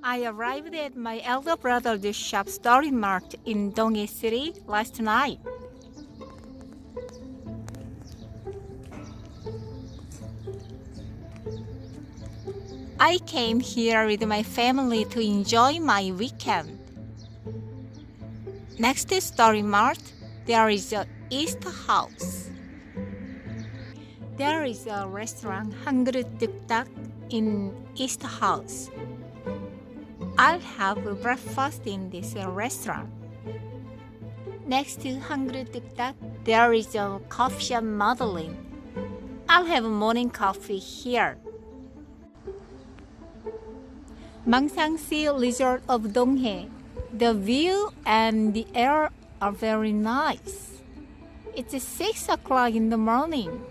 I arrived at my elder brother's shop store mart in Donghae City last night. I came here with my family to enjoy my weekend. Next to Story Mart, there is a East House. There is a restaurant Hangeureut-DDukddak in East House. I'll have breakfast in this restaurant. Next to Hangeureut-DDukddak, there is a coffee shop Maddlen. I'll have morning coffee here. Mangsang Sea Resort of Donghae. The view and the air are very nice. It's 6 o'clock in the morning.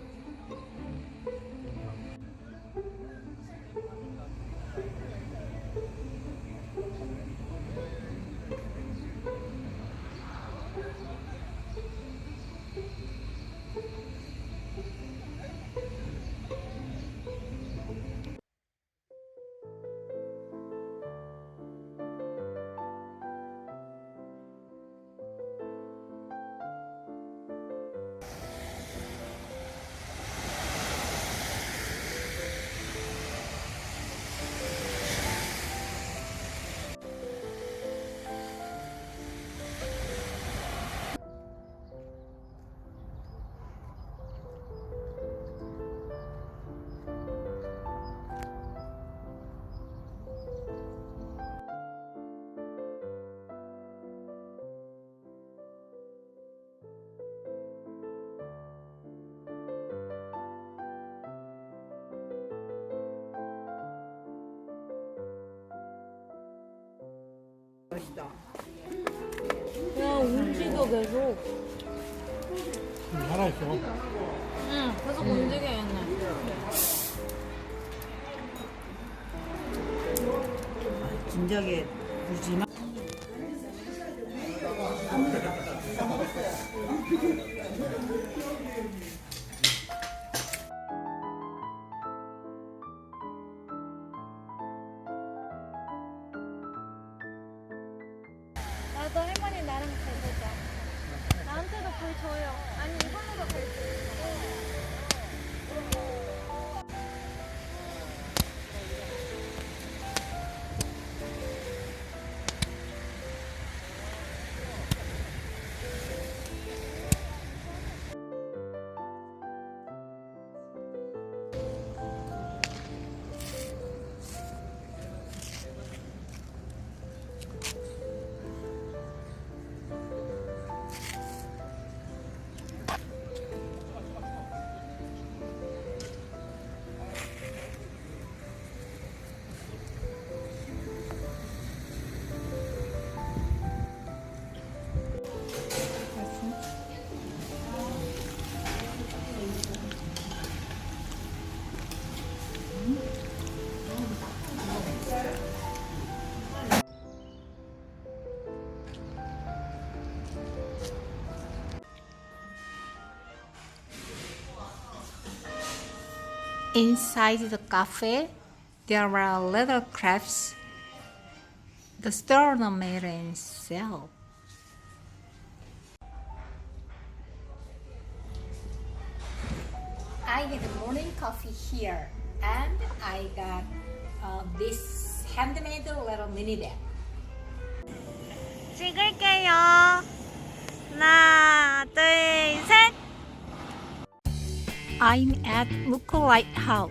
맛있다. 야, 움직여 계속. 살아있어. 응, 계속 움직여 얘네. 진작에 무지만 나도 할머니 나랑 잘 보자. 나한테도 불 줘요. 아니 이걸로도 불 줘요. Inside the cafe, there are little crafts. The store are made and sell. I had morning coffee here, and I got this handmade little mini bag. 찍을게요. 하나, 둘, 셋. I'm at Mukho Lighthouse.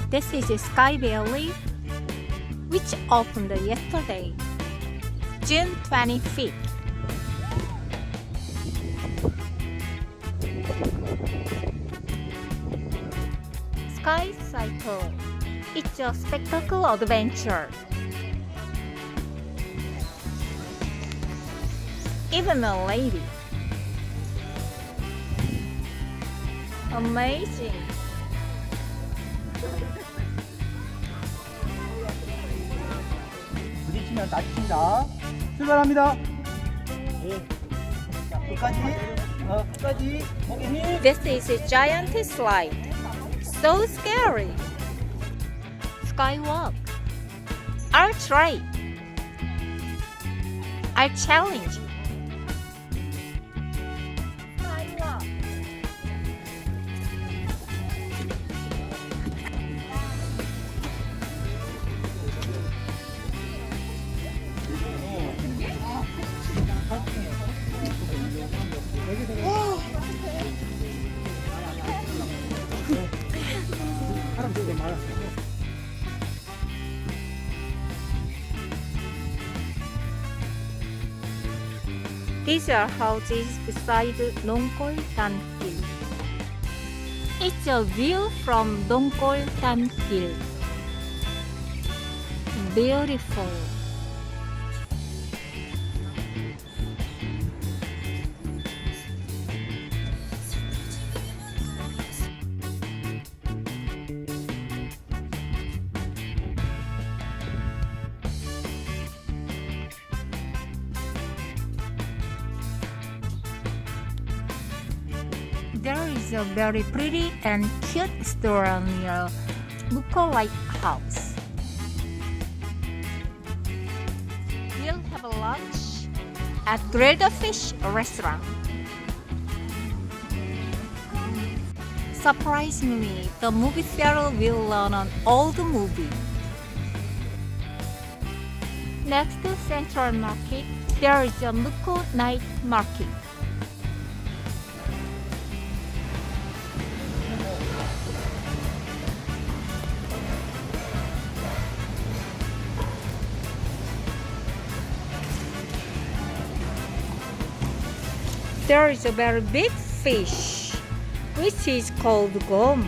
This is Skyvalli, which opened yesterday, June 25th. Sky Cycle. It's a spectacle adventure. Even a lady. Amazing. 닫히면 닫힙니다. 출발합니다. 네. 자, 끝까지. 목에 힘. This is a giant slide. So scary. Skywalk. I'll try. I'll challenge. 스카이와 사람 되게 많아. These are houses beside Donghae Hill. It's a view from Donghae Hill. Beautiful. There is a very pretty and cute store near Mukho Lighthouse. We'll have a lunch at Grilled Fish Restaurant. Surprisingly, the movie theater will run an old movie. Next to Central Market, there is a Mukho Night Market. There is a very big fish, which is called gom.